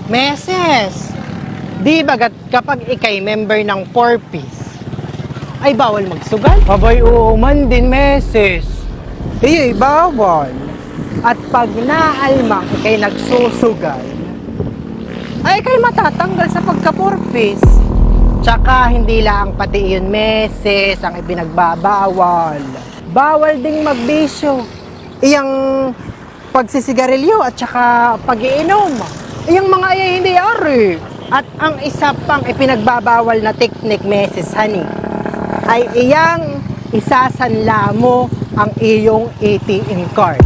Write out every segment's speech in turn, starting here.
Meses, di bagat kapag ikay member ng 4-piece, ay bawal magsugal? Abay, oo man din, Meses. Iyo'y bawal. At pag naalmang ikay nagsusugal, ay ikay matatanggal sa pagka 4-piece. Tsaka hindi lang pati iyon, Meses, ang ipinagbabawal. Bawal ding magbisyo. Iyang pagsisigarilyo at tsaka pag-iinom. Iyang mga ay hindi ari. At ang isa pang ipinagbabawal na teknik, Meses, honey, ay iyang isasanla mo ang iyong ATM card.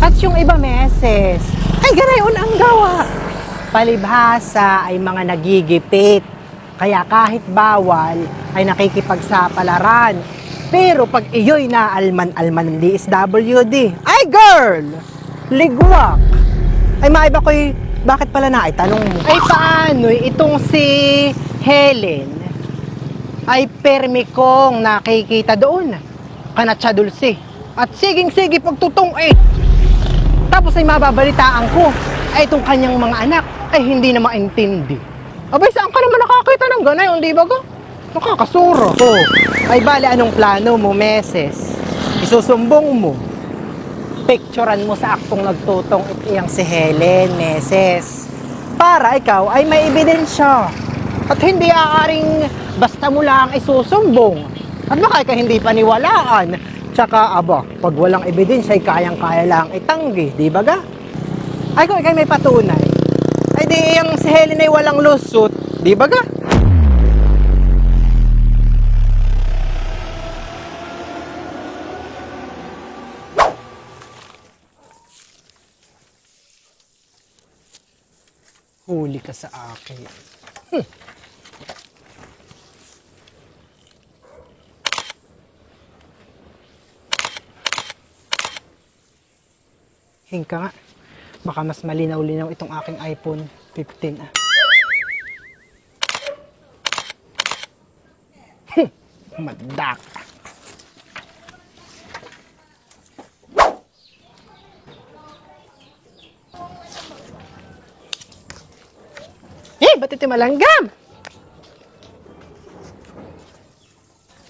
At yung iba, Meses, ay ganayon ang gawa. Palibhasa ay mga nagigipit. Kaya kahit bawal, ay nakikipagsapalaran. Pero pag iyo'y naalman-alman ng DSWD, ay girl, ligwak. Ay maiba ko'y, bakit pala na? Ay tanong mo. Ay paano itong si Helen ay permi kong nakikita doon. Kanatsa dulce. At siging-sige pagtutong tapos ay mababalitaan ko ay itong kanyang mga anak ay hindi na maintindi. Abay, saan ka naman nakakita ng ganayon, di ba ka? Nakakasuro. Ay bale, anong plano mo, Meses? Isusumbong mo. Picturean mo sa aktong nagtutong iyang si Helen, Meses. Para ikaw ay may ebidensya. At hindi aaring basta mo lang isusumbong. At baka ka hindi paniwalaan. Tsaka, pag walang ebidensya ay kayang-kaya lang itanggi, di ba ga? Ay kung ikay may patunay, ay di yung si Helen ay walang lusot, di ba ga? Huli ka sa akin. Hingka nga. Baka mas malinaw-linaw itong aking iPhone 15. Madak. Ba't ito malanggam?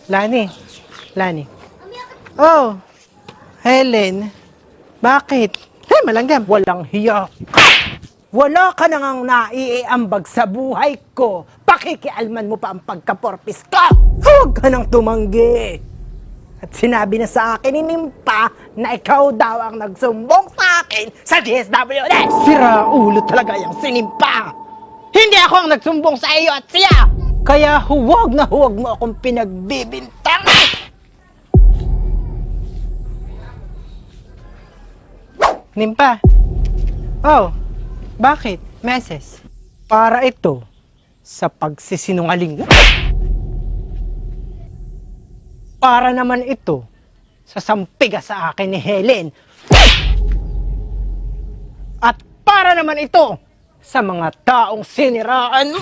Lani. Oh, Helen. Bakit? Malanggam. Walang hiya. Wala ka nang naiiambag sa buhay ko. Pakikialman mo pa ang pagka-porpis ko. Huwag ka nang tumanggi. At sinabi na sa akin ni Nimpa na ikaw daw ang nagsumbong sa akin sa DSWD. Sira ulo talaga yung si Nimpa. Hindi ako ang nagsumbong sa iyo at siya. Kaya huwag na huwag mo akong pinagbibintangan. Nimpa. Oh, bakit? Meses. Para ito sa pagsisinungaling. Para naman ito sa sampiga sa akin ni Helen. At para naman ito sa mga taong siniraan mo.